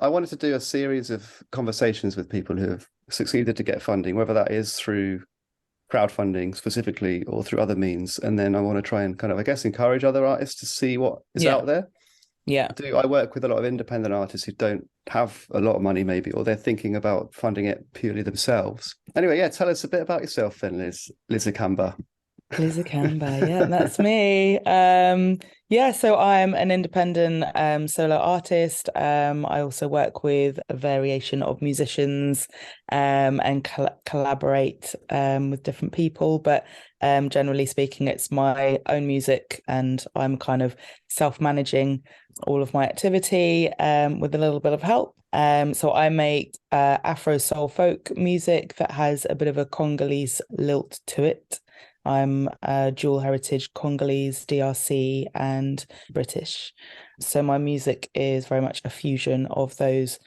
I wanted to do a series of conversations with people who have succeeded to get funding, whether that is through crowdfunding specifically or through other means. And then I want to try and kind of, I guess, encourage other artists to see what is Yeah. out there. Yeah. I work with a lot of independent artists who don't have a lot of money, maybe, or they're thinking about funding it purely themselves. Anyway, yeah, tell us a bit about yourself then, Liz Ikamba. Liz Ikamba, yeah, that's me. Yeah, so I'm an independent solo artist. I also work with a variation of musicians and collaborate with different people. But generally speaking, it's my own music, and I'm kind of self-managing all of my activity with a little bit of help. So I make Afro soul folk music that has a bit of a Congolese lilt to it. I'm dual heritage Congolese, DRC, and British. So my music is very much a fusion of those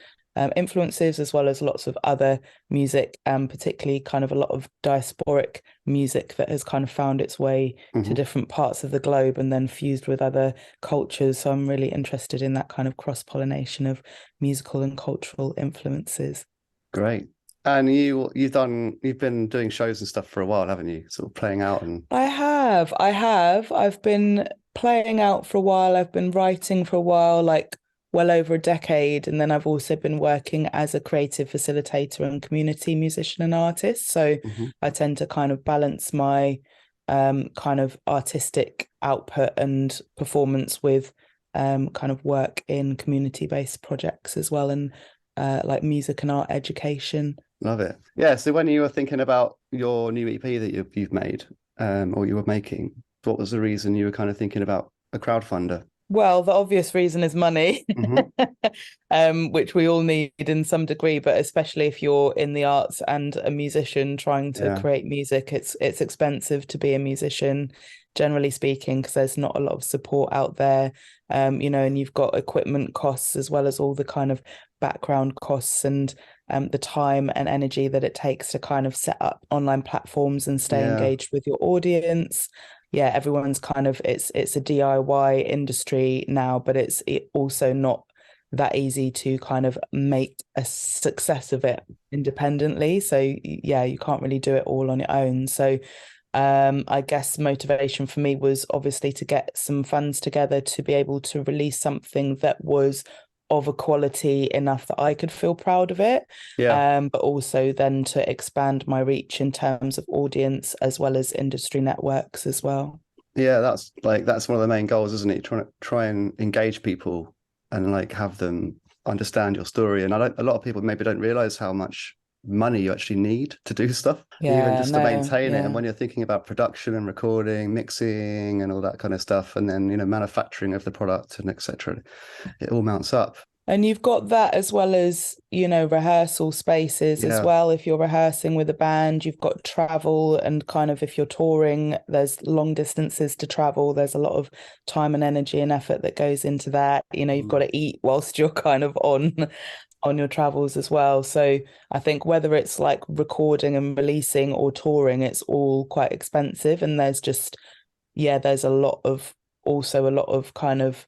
influences, as well as lots of other music, and particularly kind of a lot of diasporic music that has kind of found its way to different parts of the globe and then fused with other cultures. So I'm really interested in that kind of cross-pollination of musical and cultural influences. Great. And you've been doing shows and stuff for a while, haven't you? Sort of playing out and I've been playing out for a while. I've been writing for a while, like well over a decade. And then I've also been working as a creative facilitator and community musician and artist. So I tend to kind of balance my kind of artistic output and performance with kind of work in community-based projects as well, and like music and art education. love it. Yeah. So when you were thinking about your new EP that you've made, or you were making, what was the reason you were kind of thinking about a crowdfunder? Well, the obvious reason is money, which we all need in some degree, but especially if you're in the arts and a musician trying to Yeah. create music, it's expensive to be a musician, generally speaking, because there's not a lot of support out there, and you've got equipment costs as well as all the kind of background costs and the time and energy that it takes to kind of set up online platforms and stay Yeah. engaged with your audience. Yeah, everyone's kind of it's a DIY industry now, but it's also not that easy to kind of make a success of it independently. So yeah, you can't really do it all on your own. So I guess motivation for me was obviously to get some funds together to be able to release something that was of a quality enough that I could feel proud of it, Yeah. but also then to expand my reach in terms of audience as well as industry networks as well. Yeah. That's one of the main goals, isn't it? Trying to try and engage people and like have them understand your story. And a lot of people maybe don't realize how much money you actually need to do stuff, even Yeah, just to no, maintain it. And yeah. when you're thinking about production and recording, mixing and all that kind of stuff, and then, manufacturing of the product and etc., it all mounts up. And you've got that as well as, rehearsal spaces as Yeah. well. If you're rehearsing with a band, you've got travel, and kind of if you're touring, there's long distances to travel. There's a lot of time and energy and effort that goes into that. You've got to eat whilst you're kind of on your travels as well. So I think whether it's like recording and releasing or touring, it's all quite expensive. And there's also a lot of kind of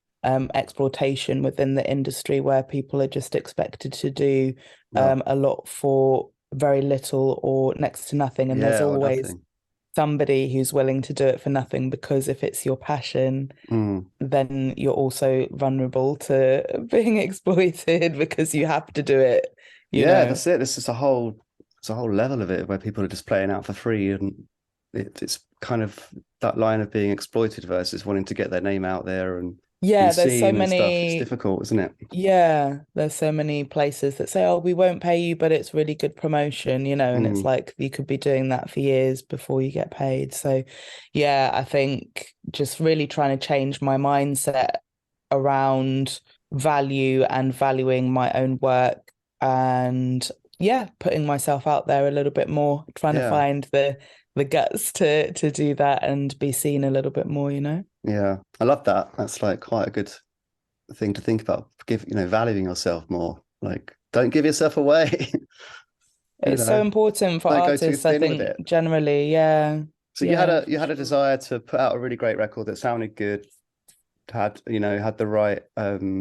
exploitation within the industry where people are just expected to do Yeah. a lot for very little or next to nothing. And there's Yeah, or always nothing. somebody who's willing to do it for nothing, because if it's your passion, Mm. then you're also vulnerable to being exploited because you have to do it, you Yeah, know. that's it. This is it's a whole level of it where people are just playing out for free, and it's kind of that line of being exploited versus wanting to get their name out there and be Yeah, seen and stuff. It's difficult, isn't it? there's so many places that say, oh, we won't pay you, but it's really good promotion, and it's Mm. like you could be doing that for years before you get paid. So, yeah, I think just really trying to change my mindset around value and valuing my own work, and yeah, putting myself out there a little bit more, trying to Yeah, find the guts to do that and be seen a little bit more. yeah. I love that. That's like quite a good thing to think about. Valuing yourself more. Like, don't give yourself away. you It's so know, important for don't go too artists, I thin with think, it. generally. Yeah. So Yeah, you for had a sure. desire to put out a really great record that sounded good, had had the right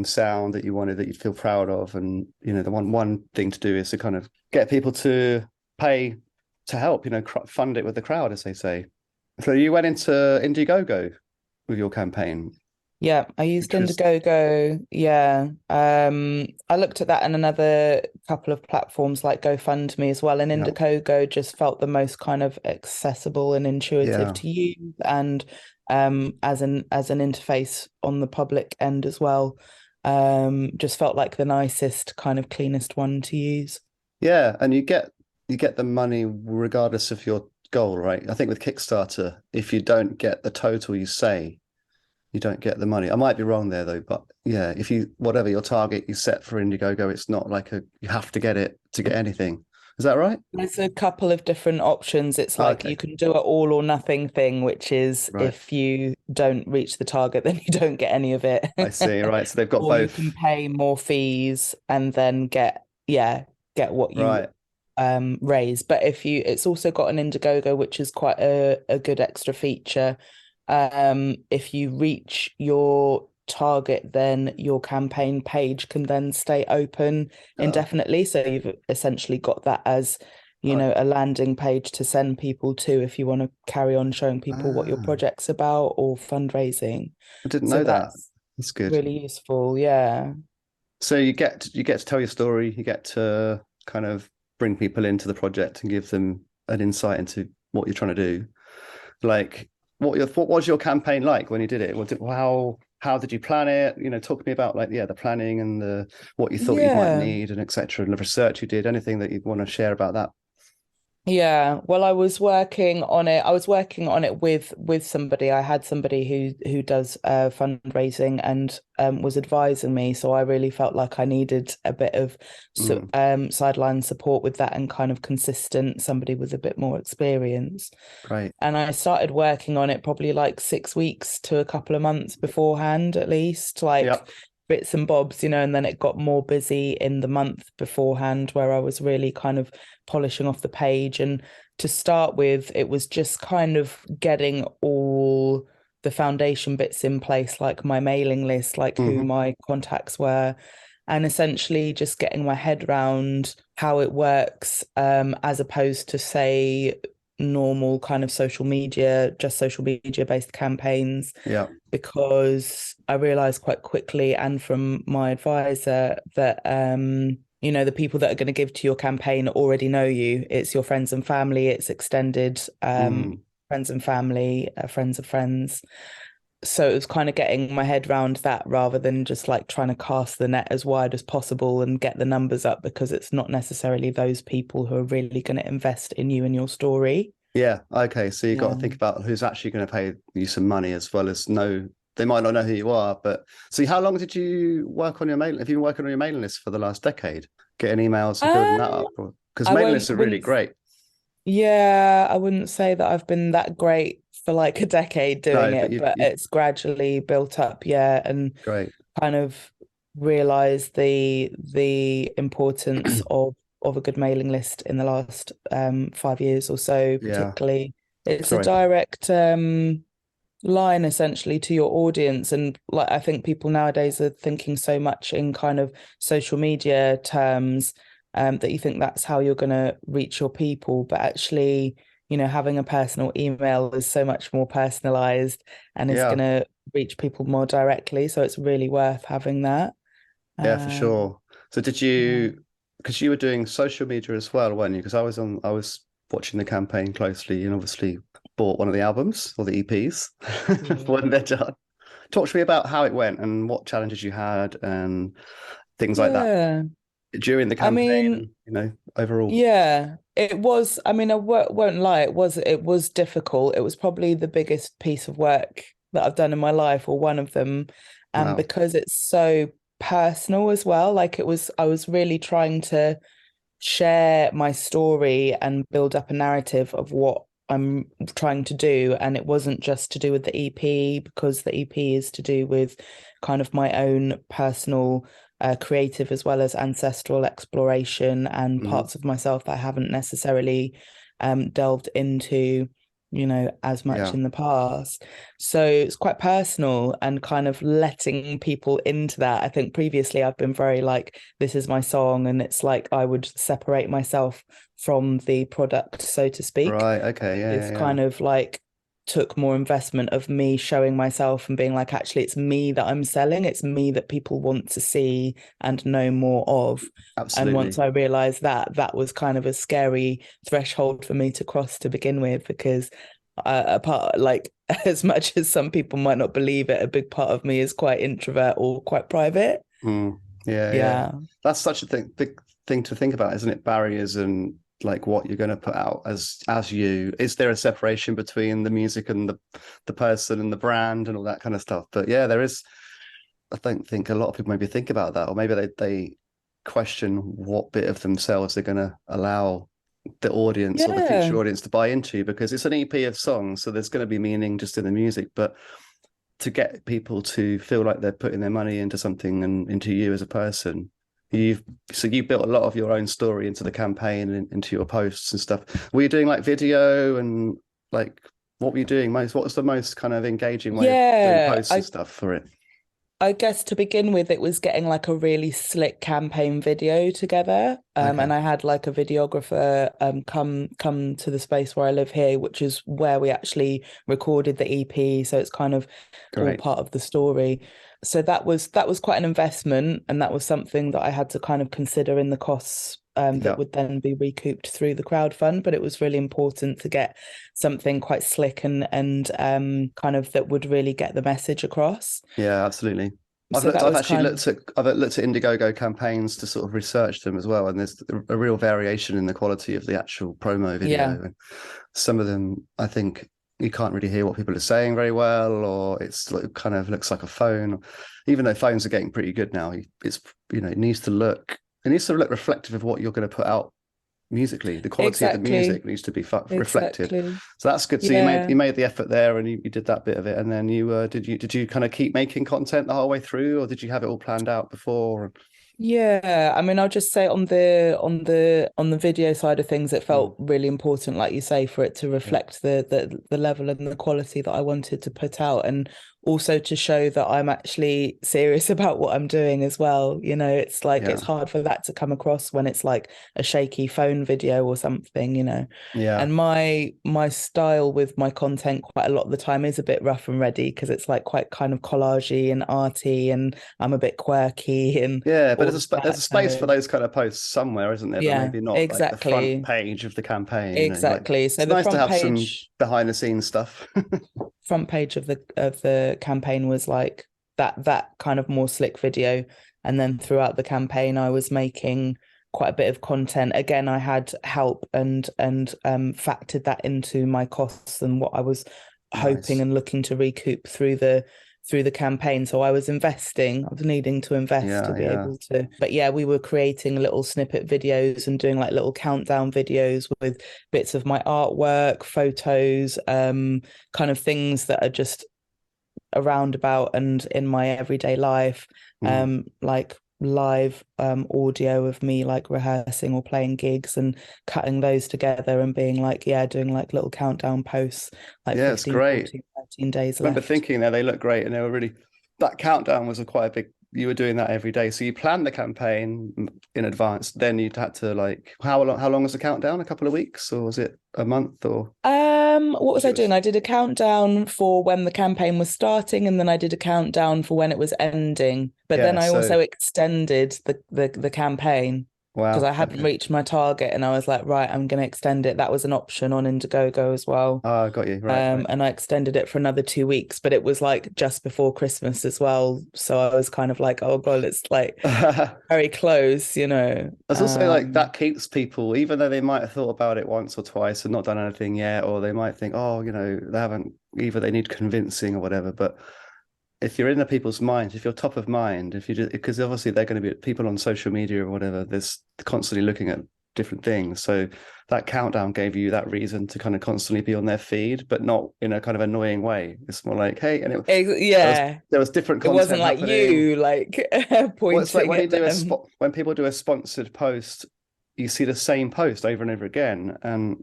sound that you wanted, that you'd feel proud of, and the one thing to do is to kind of get people to pay to help, fund it with the crowd, as they say. So you went into Indiegogo with your campaign, Yeah, I used which was Indiegogo. Yeah. I looked at that and another couple of platforms like GoFundMe as well. And yeah, Indiegogo just felt the most kind of accessible and intuitive yeah. to use, and as an interface on the public end as well. Just felt like the nicest, kind of cleanest one to use. Yeah, and you get the money regardless of your goal, right? I think with Kickstarter, if you don't get the total you say, you don't get the money. I might be wrong there though, but yeah, if you whatever your target you set for Indiegogo, it's not like you have to get it to get anything. Is that right? There's a couple of different options. It's Oh, like okay, you can do an all or nothing thing, which is right. if you don't reach the target, then you don't get any of it. I see. Right. So they've got Or you both. can pay more fees and then get what you Right. raise. But it's also got an Indiegogo, which is quite a good extra feature. If you reach your target, then your campaign page can then stay open Oh, indefinitely. So you've essentially got that as, right. a landing page to send people to if you want to carry on showing people what your Ah, project's about or fundraising. I didn't So know that. that's That's good. really useful. Yeah. So you get to tell your story, you get to kind of bring people into the project and give them an insight into what you're trying to do. Like what was your campaign like when you did it? How did you plan it? Talk to me about like the planning and the what you thought you might Yeah. need and etc. and the research you did. Anything that you'd want to share about that? Yeah, well, I was working on it. I was working on it with somebody. I had somebody who does fundraising and was advising me. So I really felt like I needed a bit of Mm, sideline support with that and kind of consistent, somebody with a bit more experience. great. And I started working on it probably like 6 weeks to a couple of months beforehand, at least, like Yep. bits and bobs, and then it got more busy in the month beforehand where I was really kind of polishing off the page. And to start with, it was just kind of getting all the foundation bits in place, like my mailing list, like who Hmm. my contacts were, and essentially just getting my head around how it works, as opposed to, say, normal kind of just social media based campaigns, Yeah. because I realized quite quickly, and from my advisor, that the people that are going to give to your campaign already know you. It's your friends and family, it's extended Mm, friends and family, friends of friends. So it was kind of getting my head around that rather than just like trying to cast the net as wide as possible and get the numbers up, because it's not necessarily those people who are really going to invest in you and your story. yeah. Okay. So you got to Yeah. think about who's actually going to pay you some money as well as know they might not know who you are. But so how long did you work on your mailing? Have you been working on your mailing list for the last decade? Getting emails and building that Um, up? Because I mailing won't lists are really wouldn't great. Yeah, I wouldn't say that I've been that great for like a decade doing No, but it, but you've it's gradually built up, yeah, and great. kind of realized the importance of a good mailing list in the last 5 years or so, Yeah. particularly. It's a Sorry. direct line essentially to your audience. And like I think people nowadays are thinking so much in kind of social media terms, that you think that's how you're going to reach your people. But actually, having a personal email is so much more personalized and is going Yeah. to reach people more directly. So it's really worth having that. Yeah, for Um, sure. So did yeah. you, because you were doing social media as well, weren't you? Because I was watching the campaign closely and obviously bought one of the albums or the EPs Yeah. when they're done. Talk to me about how it went and what challenges you had and things like that Yeah. during the I mean, campaign, overall. yeah, it was. I mean, I won't lie, it was difficult. It was probably the biggest piece of work that I've done in my life, or one of them. And Wow. because it's so personal as well, like I was really trying to share my story and build up a narrative of what I'm trying to do. And it wasn't just to do with the EP, because the EP is to do with kind of my own personal creative as well as ancestral exploration and Hmm. parts of myself that I haven't necessarily delved into as much Yeah. in the past. So it's quite personal and kind of letting people into that. I think previously I've been very like, this is my song, and it's like I would separate myself from the product, so to speak. Right. Okay. Yeah. This Yeah. Yeah. kind of like took more investment of me showing myself and being like, actually, it's me that I'm selling. It's me that people want to see and know more of. And once Absolutely. I realized that, that was kind of a scary threshold for me to cross to begin with, because apart, like, as much as some people might not believe it, a big part of me is quite introvert or quite private. Mm. Yeah. Yeah. Yeah. That's such a big thing to think about, isn't it? Barriers and like what you're going to put out as you. Is there a separation between the music and the person and the brand and all that kind of stuff? But yeah, there is. I don't think a lot of people maybe think about that, or maybe they question what bit of themselves they're going to allow the audience or the Yeah. future audience to buy into, because it's an EP of songs, so there's going to be meaning just in the music, but to get people to feel like they're putting their money into something and into you as a person, you built a lot of your own story into the campaign and into your posts and stuff. Were you doing like video and like what were you doing most? What was the most kind of engaging way of doing Yeah. posts and stuff for it? I guess to begin with, it was getting like a really slick campaign video together. Okay, And I had like a videographer come to the space where I live here, which is where we actually recorded the EP. So it's kind of all great. part of the story. So that was quite an investment, and that was something that I had to kind of consider in the costs that Yeah, would then be recouped through the crowdfund. But it was really important to get something quite slick and kind of that would really get the message across. yeah, absolutely. So that I've was actually kind of, looked at Indiegogo campaigns to sort of research them as well, and there's a real variation in the quality of the actual promo video. yeah, And some of them, I think, you can't really hear what people are saying very well, or it's like, kind of looks like a phone. Even though phones are getting pretty good now, it's it needs to look reflective of what you're going to put out musically. The quality of the exactly, music needs to be reflected. exactly. So that's good. So Yeah. you made the effort there, and you did that bit of it, and then you did you kind of keep making content the whole way through, or did you have it all planned out before? Yeah, I mean, I'll just say on the video side of things, it Mm, felt really important, like you say, for it to yeah, reflect the level and the quality that I wanted to put out, and also to show that I'm actually serious about what I'm doing as well. It's like yeah, it's hard for that to come across when it's like a shaky phone video or something. yeah, And my style with my content quite a lot of the time is a bit rough and ready, because it's like quite kind of collagey and arty, and I'm a bit quirky and yeah. But all of there's that. a space for those kind of posts somewhere, isn't there? But Yeah, maybe not like the front exactly. page of the campaign. Like Exactly. So it's the nice to have some behind the scenes stuff. front page of the campaign was like that kind of more slick video. And then throughout the campaign, I was making quite a bit of content. Again, I had help and factored that into my costs and what I was hoping Nice. and looking to recoup through the campaign. So I was needing to invest to Yeah, be yeah. able to. But yeah, we were creating little snippet videos and doing like little countdown videos with bits of my artwork, photos, kind of things that are just around about and in my everyday life, Mm. like live audio of me like rehearsing or playing gigs and cutting those together and being like, yeah, doing like little countdown posts, like Yeah, it's 15, great. 14, 13 days I remember left. thinking there they look great, and they were really that countdown was a quite a big. You were doing that every day, so you planned the campaign in advance. Then you'd had to like how long was the countdown? A couple of weeks, or was it a month? Or What was it I doing? was I did a countdown for when the campaign was starting, and then I did a countdown for when it was ending. But then yeah. I So also extended the campaign because wow, I hadn't okay. reached my target, and I was like, right, I'm going to extend it. That was an option on Indiegogo as well. Ah, got you. Right, right. And I extended it for another 2 weeks, but it was like just before Christmas as well. So I was kind of like, oh God, it's like very close. There's also like that keeps people, even though they might have thought about it once or twice and not done anything yet, or they might think, oh, they haven't either they need convincing or whatever. But if you're in the people's minds, if you're top of mind, if you just because obviously they're going to be people on social media or whatever, there's constantly looking at different things. So that countdown gave you that reason to kind of constantly be on their feed, but not in a kind of annoying way. It's more like, hey, and yeah, there was different it wasn't content like happening. you like Well, it's like pointing when you at do them. when people do a sponsored post, you see the same post over and over again, and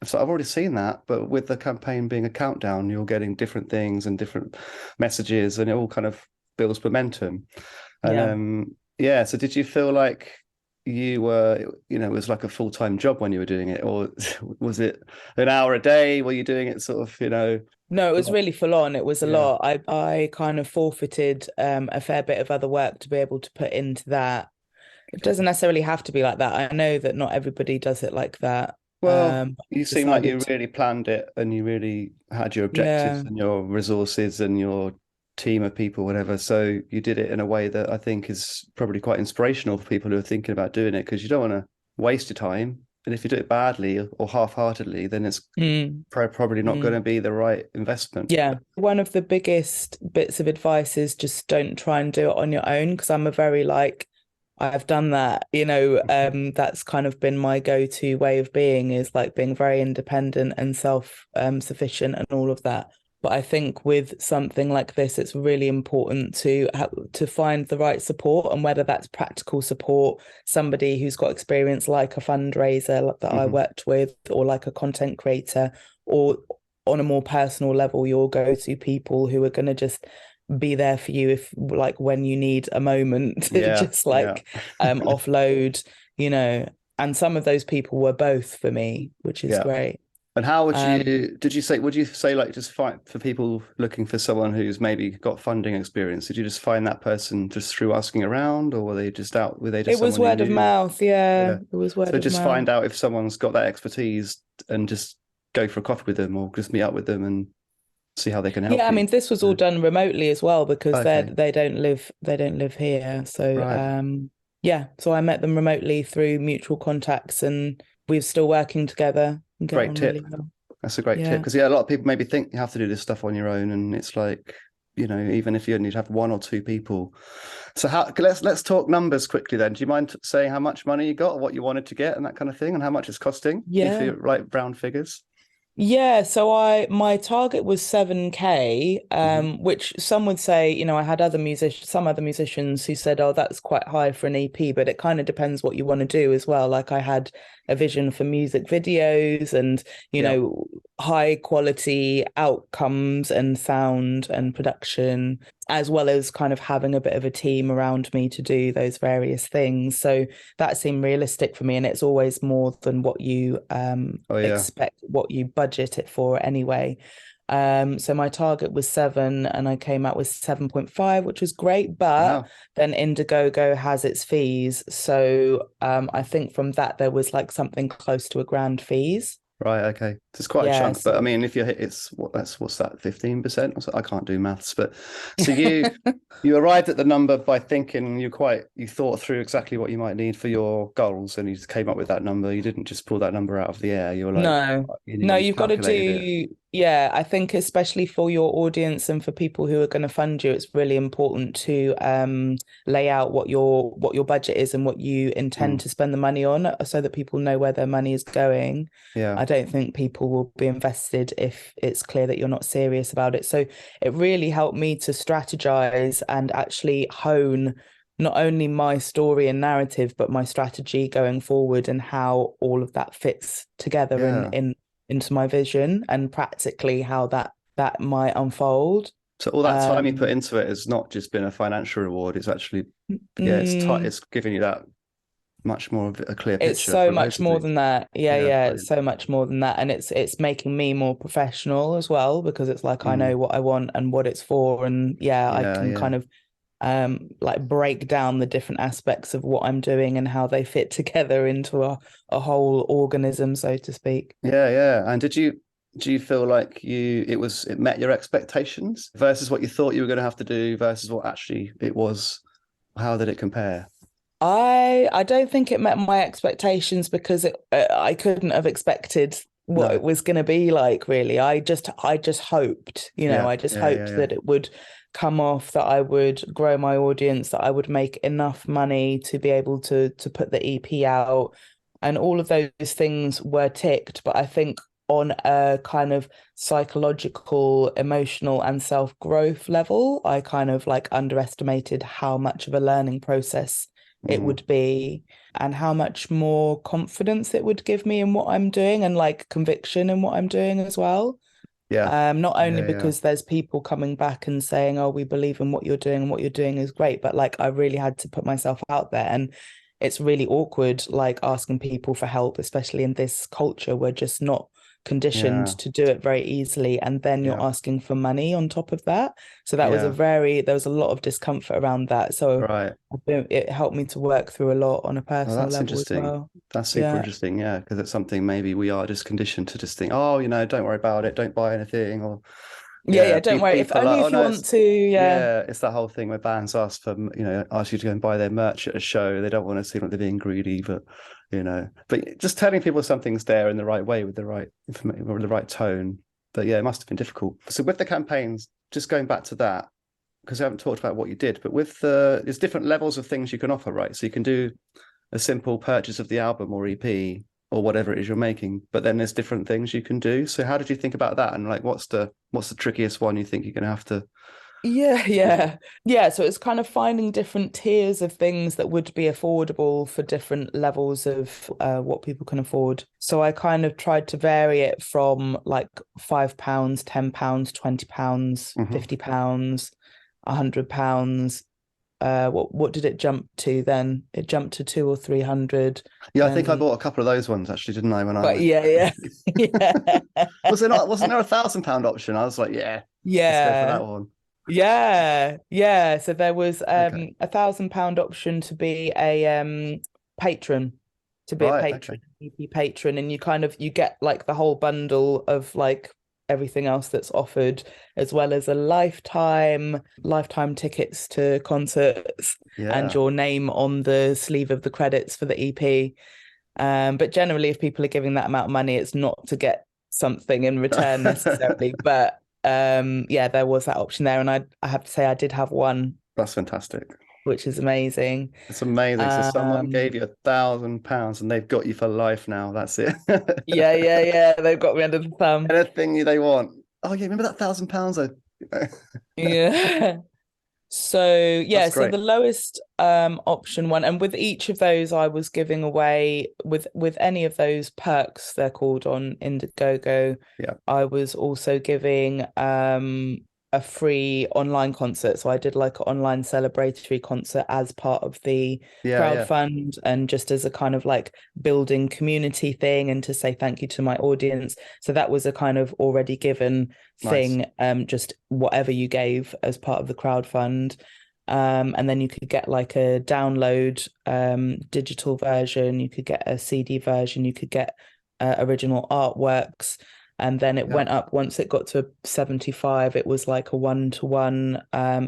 so I've already seen that, but with the campaign being a countdown, you're getting different things and different messages, and it all kind of builds momentum. And Yeah. yeah, so did you feel like you were, it was like a full-time job when you were doing it, or was it an hour a day? Were you doing it sort of, No, it was really full on. It was a yeah. lot. I kind of forfeited a fair bit of other work to be able to put into that. It Okay. doesn't necessarily have to be like that. I know that not everybody does it like that. Well, I you seem like you decided to, really planned it and you really had your objectives yeah. and your resources and your team of people, whatever. So you did it in a way that I think is probably quite inspirational for people who are thinking about doing it, because you don't want to waste your time. And if you do it badly or half-heartedly, then it's Mm, probably not going mm. to be the right investment. Yeah. One of the biggest bits of advice is just don't try and do it on your own, because I'm a very like, I've done that, that's kind of been my go-to way of being, is like being very independent and self sufficient and all of that. But I think with something like this, it's really important to find the right support, and whether that's practical support, somebody who's got experience like a fundraiser that I Hmm. worked with, or like a content creator, or on a more personal level, your go-to people who are going to just be there for you if like when you need a moment to Yeah, just yeah. like offload, you know. And some of those people were both for me, which is Yeah. great. And how would Um, would you say like just find for people looking for someone who's maybe got funding experience, did you just find that person just through asking around, or were they it just was someone you word of knew? mouth, yeah. Yeah. It was word So of just mouth. find out if someone's got that expertise and just go for a coffee with them or just meet up with them and see how they can Yeah, help I you. mean, this was all Yeah. done remotely as well, because Okay. they don't live here. So Right. yeah, so I met them remotely through mutual contacts, and we're still working together and getting Great on tip. really well. That's a great tip, Yeah. because yeah, a lot of people maybe think you have to do this stuff on your own, and it's like, even if you only have one or two people. So how let's talk numbers quickly then. Do you mind saying how much money you got, or what you wanted to get, and that kind of thing, and how much it's costing, if Yeah. you like round figures? Yeah, so my target was 7K, Hmm. which some would say, I had some other musicians who said, oh, that's quite high for an EP, but it kind of depends what you want to do as well. Like I had a vision for music videos and, Yeah. high quality outcomes and sound and production, as well as kind of having a bit of a team around me to do those various things. So that seemed realistic for me, and it's always more than what you Oh yeah. expect, what you budget it for anyway. So my target was 7 and I came out with 7.5, which was great. But Wow. then Indiegogo has its fees. So I think from that there was like something close to £1,000 fees. Right. Okay. It's quite a Yeah. chunk, but I So mean, if you hit, what's that, 15%? Or so? I can't do maths, but so you arrived at the number by thinking you thought through exactly what you might need for your goals, and you just came up with that number. You didn't just pull that number out of the air. You were like, no, no, you you've got to calculated it. do, yeah, I think especially for your audience and for people who are going to fund you, it's really important to lay out what your budget is and what you intend Mm. to spend the money on, so that people know where their money is going. Yeah. I don't think people will be invested if it's clear that you're not serious about it. So it really helped me to strategize and actually hone not only my story and narrative, but my strategy going forward and how all of that fits together Yeah. into my vision, and practically how that might unfold. So all that time you put Um, into it has not just been a financial reward. It's actually, yeah, mm, it's giving you that much more of a clear it's picture so for loads much of more things. than that. Yeah, Yeah. yeah, it's Brilliant. so much more than that. And it's making me more professional as well, because it's like I Mm. know what I want and what it's for. And yeah, I Yeah. can Yeah. kind of like break down the different aspects of what I'm doing and how they fit together into a whole organism, so to speak. Yeah, yeah. And do you feel like it met your expectations versus what you thought you were going to have to do versus what actually it was? How did it compare? I don't think it met my expectations, because I couldn't have expected what No. it was going to be like, really. I just hoped, Yeah, I just yeah, yeah, hoped yeah. that it would come off, that I would grow my audience, that I would make enough money to be able to put the EP out, and all of those things were ticked. But I think on a kind of psychological, emotional, and self-growth level, I kind of like underestimated how much of a learning process it would be, and how much more confidence it would give me in what I'm doing, and like conviction in what I'm doing as well. Yeah. Not only Yeah. because there's people coming back and saying, oh, we believe in what you're doing and what you're doing is great, but like I really had to put myself out there, and it's really awkward like asking people for help, especially in this culture. We're just not conditioned Yeah. to do it very easily, and then you're Yeah. asking for money on top of that. So that was Yeah. there was a lot of discomfort around that. So Right. it helped me to work through a lot on a Oh, personal that's level as interesting. well. That's super Yeah. interesting. Yeah, because it's something maybe we are just conditioned to just think, oh, don't worry about it, don't buy anything, or Yeah, yeah, yeah, don't worry. If people are only like, oh if you no, want it's to, yeah. yeah, it's that whole thing where bands ask you to go and buy their merch at a show. They don't want to seem like they're being greedy, but just telling people something's there in the right way with the right information or the right tone. But yeah, it must have been difficult. So with the campaigns, just going back to that, because I haven't talked about what you did, but there's different levels of things you can offer, right? So you can do a simple purchase of the album or EP or whatever it is you're making, but then there's different things you can do. So how did you think about that? And like, what's the trickiest one you think you're going to have to Yeah, do? yeah. So it's kind of finding different tiers of things that would be affordable for different levels of what people can afford. So I kind of tried to vary it from like £5, £10, £20, Hmm. £50, £100. What did it jump to then? It jumped to 200 or 300. Yeah, I think I Then, bought a couple of those ones actually, didn't I? When I but went, yeah, yeah, wasn't there £1,000 option? I was like, yeah, let's go for yeah. that one. Yeah. So there was Okay. £1,000 option to be a patron, Right. Okay. EP patron, and you get like the whole bundle of like everything else that's offered, as well as a lifetime tickets to concerts and Yeah. your name on the sleeve of the credits for the EP. But generally, if people are giving that amount of money, it's not to get something in return necessarily. But yeah, there was that option there, and I have to say I did have one, That's fantastic. which is amazing. It's amazing. So someone Um, gave you £1,000 and they've got you for life now. That's it. yeah, they've got me under the thumb. Anything they want. Oh yeah, remember that £1,000? Yeah. So That's yeah, so great. the lowest option one, and with each of those I was giving away with any of those perks they're called on Indiegogo, Yeah. I was also giving a free online concert. So I did like an online celebratory concert as part of the Yeah. Yeah. crowdfund, and just as a kind of like building community thing and to say thank you to my audience. So that was a kind of already given Nice. thing, just whatever you gave as part of the crowdfund. And then you could get like a download digital version, you could get a CD version, you could get original artworks. And then it Yeah. went up once it got to 75, it was like a one-to-one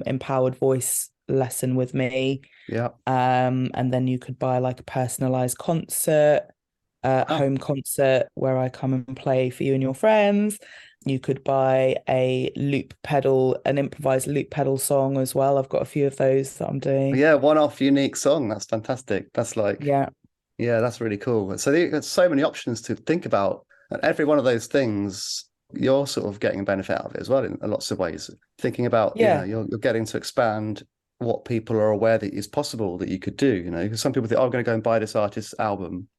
empowered voice lesson with me. Yeah. And then you could buy like a personalized concert, Oh, home concert where I come and play for you and your friends. You could buy a loop pedal, an improvised loop pedal song as well. I've got a few of those that I'm doing. yeah. One-off unique song. That's fantastic. That's like, Yeah. yeah, that's really cool. So there's so many options to think about. And every one of those things, you're sort of getting a benefit out of it as well in lots of ways. Thinking about, Yeah. you're getting to expand what people are aware that is possible that you could do, because some people think, oh, I'm going to go and buy this artist's album,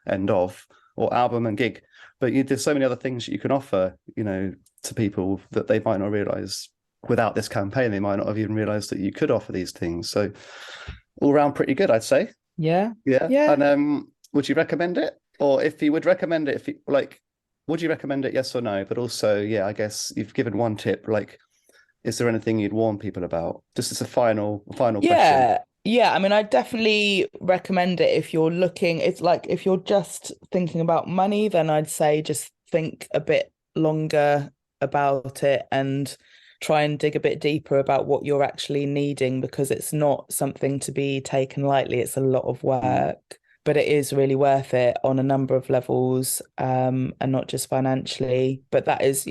end of, or album and gig. But there's so many other things that you can offer, to people that they might not realize without this campaign. They might not have even realized that you could offer these things. So all around pretty good, I'd say. Yeah. Yeah. Yeah. And would you recommend it? Or if you would recommend it, would you recommend it? Yes or no? But also, yeah, I guess you've given one tip. Like, is there anything you'd warn people about? Just as a final question. Yeah. I mean, I definitely recommend it if you're looking. It's like if you're just thinking about money, then I'd say just think a bit longer about it and try and dig a bit deeper about what you're actually needing, because it's not something to be taken lightly. It's a lot of Mm. work, but it is really worth it on a number of levels, and not just financially. But that is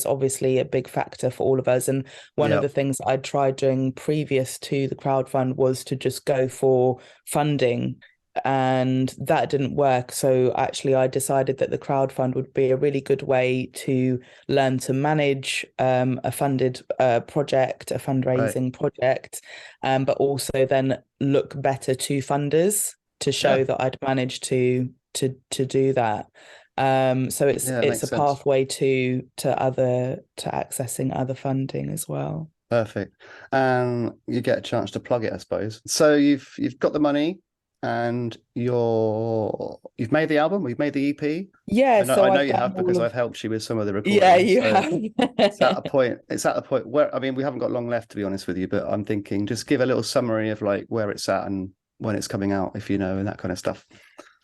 obviously a big factor for all of us. And one of Yeah. the things I'd tried doing previous to the crowdfund was to just go for funding. and that didn't work. So actually, I decided that the crowdfund would be a really good way to learn to manage a funded project, a Right. fundraising project, but also then look better to funders to Yeah. show that I'd managed to do that. So Yeah, it it's makes a sense. pathway to accessing other funding as well. Perfect. And you get a chance to plug it, I suppose. So you've got the money and you've made the album, you've made the EP. Yeah, I so know I've you done have all because of, I've helped you with some of the yeah, recording. you So have. it's at the point where I mean we haven't got long left to be honest with you, but I'm thinking just give a little summary of like where it's at and when it's coming out, if you know, and that kind of stuff.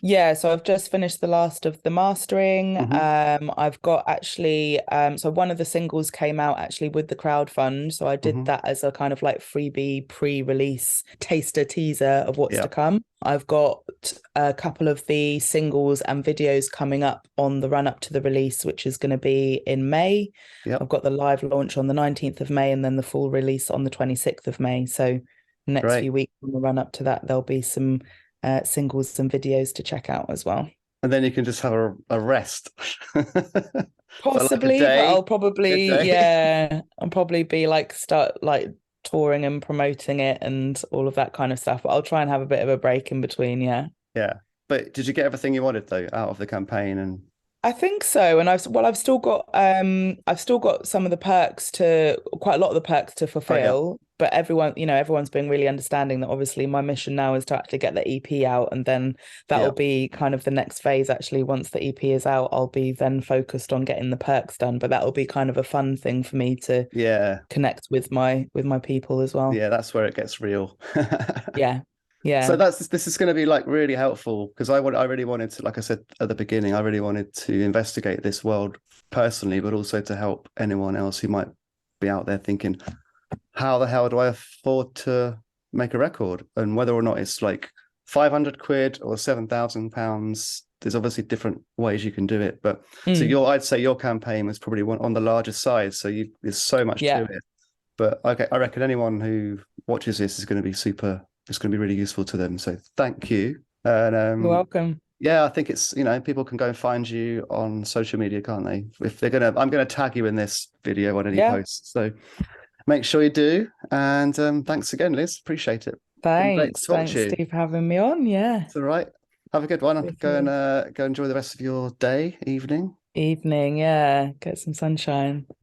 Yeah, so I've just finished the last of the mastering. Hmm. I've got actually, so one of the singles came out actually with the crowdfund. So I did Hmm. that as a kind of like freebie pre-release taster teaser of what's to Yeah. come. I've got a couple of the singles and videos coming up on the run up to the release, which is going to be in May. I've Yep. got the live launch on the 19th of May and then the full release on the 26th of May. So next Great. few weeks on the run up to that, there'll be some singles and videos to check out as well. And then you can just have a rest for like a Possibly, but day. A day. I'll probably be like start like touring and promoting it and all of that kind of stuff. But I'll try and have a bit of a break in between, yeah. Yeah. But did you get everything you wanted though out of the campaign? And I think so. And I've still got some of the perks to quite a lot of the perks to oh yeah, fulfill. But everyone, everyone's been really understanding that obviously my mission now is to actually get the EP out, and then yeah, that'll be kind of the next phase. Actually, once the EP is out, I'll be then focused on getting the perks done. But that'll be kind of a fun thing for me to yeah, connect with my people as well. yeah. That's where it gets real. Yeah. So Yeah. this is going to be like really helpful because I really wanted to, like I said at the beginning, I really wanted to investigate this world personally, but also to help anyone else who might be out there thinking, how the hell do I afford to make a record? And whether or not it's like 500 quid or £7,000, there's obviously different ways you can do it. But so Mm, I'd say your campaign was probably one on the larger side. So there's so much to yeah. it. But okay, I reckon anyone who watches this is going to be super, it's going to be really useful to them. So thank you. And You're welcome. yeah, I think it's, people can go and find you on social media, can't they? If they're I'm going to tag you in this video on any Yeah. posts. So make sure you do. And thanks again, Liz. Appreciate it. Been great to Thanks. talk to Thanks, you. Steve, for having me on. Yeah. It's all right. Have a good one. Definitely. Go enjoy the rest of your day, evening. Evening. Yeah. Get some sunshine.